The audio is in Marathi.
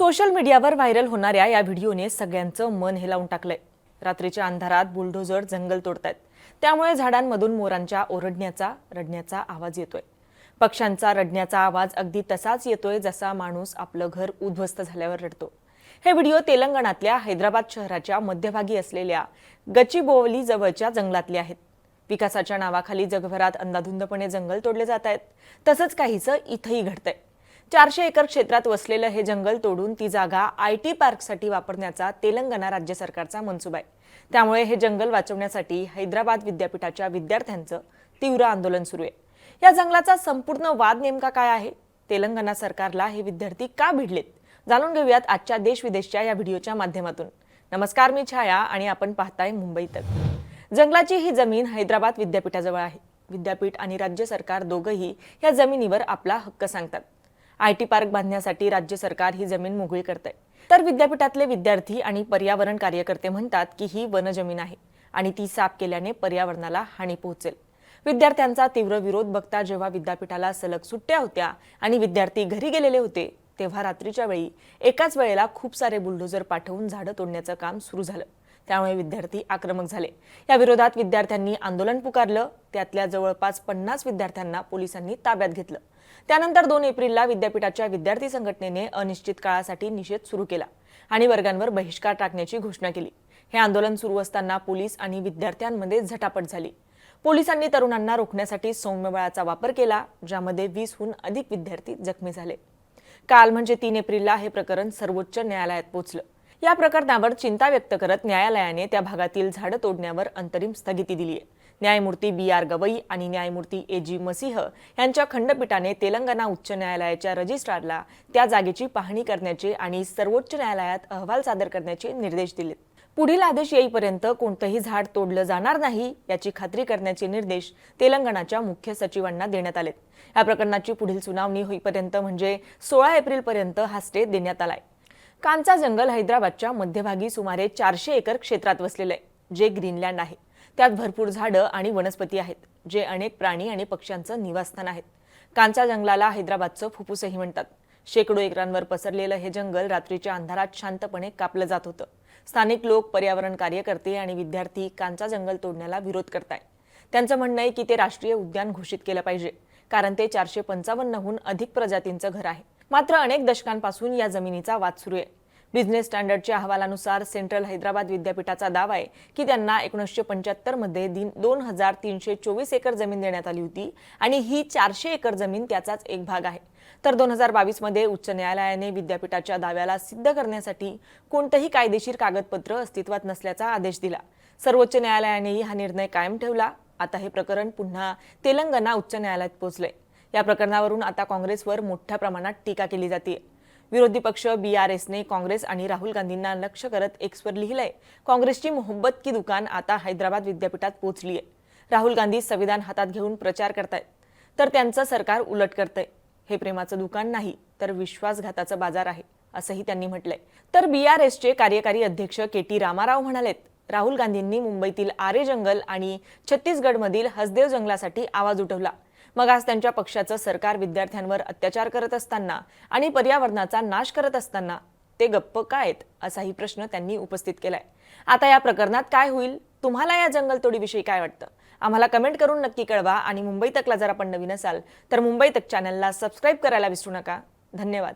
सोशल मीडियावर व्हायरल होणाऱ्या या व्हिडिओने सगळ्यांचं मन हेलावून टाकलंय। रात्रीच्या अंधारात बुलडोझर जंगल तोडतायत, त्यामुळे झाडांमधून मोरांच्या ओरडण्याचा रडण्याचा आवाज येतोय। पक्ष्यांचा रडण्याचा आवाज अगदी तसाच येतोय जसा माणूस आपलं घर उद्ध्वस्त झाल्यावर रडतो। हे व्हिडिओ तेलंगणातल्या हैदराबाद शहराच्या मध्यभागी असलेल्या गचिबोवली जवळच्या जंगलातले आहेत। विकासाच्या नावाखाली जगभरात अंधाधुंदपणे जंगल तोडले जात आहेत, तसंच काहीसं इथंही घडतंय। 400 एकर क्षेत्रात वसलेलं हे जंगल तोडून ती जागा IT पार्कसाठी वापरण्याचा तेलंगणा राज्य सरकारचा मनसूबा आहे। त्यामुळे हे जंगल वाचवण्यासाठी हैदराबाद विद्यापीठाच्या विद्यार्थ्यांचं तीव्र आंदोलन सुरू आहे। या जंगलाचा संपूर्ण वाद नेमका काय आहे? तेलंगणा सरकारला हे विद्यार्थी का भिडलेत? जाणून घेऊयात आजच्या देश विदेशच्या या व्हिडिओच्या माध्यमातून। नमस्कार, मी छाया आणि आपण पाहताय मुंबई तक। जंगलाची ही जमीन हैदराबाद विद्यापीठाजवळ आहे। विद्यापीठ आणि राज्य सरकार दोघंही या जमिनीवर आपला हक्क सांगतात। IT पार्क बांधण्यासाठी राज्य सरकार ही जमीन मोकळी करतंय, तर विद्यापीठातले विद्यार्थी आणि पर्यावरण कार्यकर्ते म्हणतात की ही वनजमीन आहे आणि ती साफ केल्याने पर्यावरणाला हानी पोहोचेल। विद्यार्थ्यांचा तीव्र विरोध बघता जेव्हा विद्यापीठाला सलग सुट्ट्या होत्या आणि विद्यार्थी घरी गेलेले होते, तेव्हा रात्रीच्या वेळी एकाच वेळेला खूप सारे बुलडोझर पाठवून झाडं तोडण्याचं काम सुरू झालं। त्यामुळे विद्यार्थी आक्रमक झाले। या विरोधात विद्यार्थ्यांनी आंदोलन पुकारलं। त्यातल्या जवळपास 50 विद्यार्थ्यांना पोलिसांनी ताब्यात घेतलं। त्यानंतर 2 एप्रिलला विद्यापीठाच्या विद्यार्थी संघटनेने अनिश्चित काळासाठी निषेध सुरू केला आणि वर्गांवर बहिष्कार टाकण्याची घोषणा केली। हे आंदोलन सुरू असताना पोलीस आणि विद्यार्थ्यांमध्ये झटापट झाली। पोलिसांनी तरुणांना रोखण्यासाठी सौम्य बळाचा वापर केला, ज्यामध्ये 20हून अधिक विद्यार्थी जखमी झाले। काल म्हणजे 3 एप्रिलला हे प्रकरण सर्वोच्च न्यायालयात पोहोचलं। या प्रकरणावर चिंता व्यक्त करत न्यायालयाने त्या भागातील झाडं तोडण्यावर अंतरिम स्थगिती दिली आहे। न्यायमूर्ती BR गवई आणि न्यायमूर्ती AG मसीह यांच्या खंडपीठाने तेलंगणा उच्च न्यायालयाच्या रजिस्ट्रारला त्या जागेची पाहणी करण्याचे आणि सर्वोच्च न्यायालयात अहवाल सादर करण्याचे निर्देश दिलेत। पुढील आदेश येईपर्यंत कोणतंही झाड तोडलं जाणार नाही याची खात्री करण्याचे निर्देश तेलंगणाच्या मुख्य सचिवांना देण्यात आलेत। या प्रकरणाची पुढील सुनावणी होईपर्यंत म्हणजे 16 एप्रिलपर्यंत हा स्टे देण्यात आलाय। कांचा जंगल हैदराबादच्या मध्यभागी सुमारे 400 एकर क्षेत्रात वसलेलं आहे, जे ग्रीनलँड आहे। त्यात भरपूर झाडं आणि वनस्पती आहेत, जे अनेक प्राणी आणि पक्ष्यांचं निवासस्थान आहेत। कांचा जंगलाला हैदराबादचं फुफ्फुसही म्हणतात। शेकडो एकरांवर पसरलेलं हे जंगल रात्रीच्या अंधारात शांतपणे कापलं जात होतं। स्थानिक लोक, पर्यावरण कार्यकर्ते आणि विद्यार्थी कांचा जंगल तोडण्याला विरोध करतायत। त्यांचं म्हणणं आहे की ते राष्ट्रीय उद्यान घोषित केलं पाहिजे, कारण ते 455हून अधिक प्रजातींचं घर आहे। मात्र अनेक दशकांपासून या जमिनीचा वाद सुरू आहे। बिझनेस स्टँडर्डच्या अहवालानुसार सेंट्रल हैदराबाद विद्यापीठाचा दावा आहे की त्यांना 1975 मध्ये 2324 एकर जमीन देण्यात आली होती आणि ही 400 एकर जमीन त्याचाच एक भाग आहे। तर 2022 मध्ये उच्च न्यायालयाने विद्यापीठाच्या दाव्याला सिद्ध करण्यासाठी कोणतेही कायदेशीर कागदपत्र अस्तित्वात नसल्याचा आदेश दिला। सर्वोच्च न्यायालयानेही हा निर्णय कायम ठेवला। आता हे प्रकरण पुन्हा तेलंगणा उच्च न्यायालयात पोहोचलंय। या प्रकरणावरून आता काँग्रेसवर मोठ्या प्रमाणात टीका केली जाते। विरोधी पक्ष BRSने काँग्रेस आणि राहुल गांधींना लक्ष्य करत एक्सवर लिहिलंय, काँग्रेसची मोहब्बत की दुकान आता हैदराबाद विद्यापीठात पोहोचली आहे। राहुल गांधी संविधान हातात घेऊन प्रचार करतायत, तर त्यांचं सरकार उलट करतंय। हे प्रेमाचं दुकान नाही, तर विश्वासघाताचं बाजार आहे, असंही त्यांनी म्हटलंय। तर BRSचे कार्यकारी अध्यक्ष KT रामाराव म्हणालेत, राहुल गांधींनी मुंबईतील आरे जंगल आणि छत्तीसगडमधील हसदेव जंगलासाठी आवाज उठवला। मग आज त्यांच्या पक्षाचं सरकार विद्यार्थ्यांवर अत्याचार करत असताना आणि पर्यावरणाचा नाश करत असताना ते गप्प का आहेत, असाही प्रश्न त्यांनी उपस्थित केलाय। आता या प्रकरणात काय होईल? तुम्हाला या जंगलतोडीविषयी काय वाटतं? आम्हाला कमेंट करून नक्की कळवा आणि मुंबई तकला जर आपण नवीन असाल तर मुंबई तक चॅनलला सबस्क्राईब करायला विसरू नका। धन्यवाद।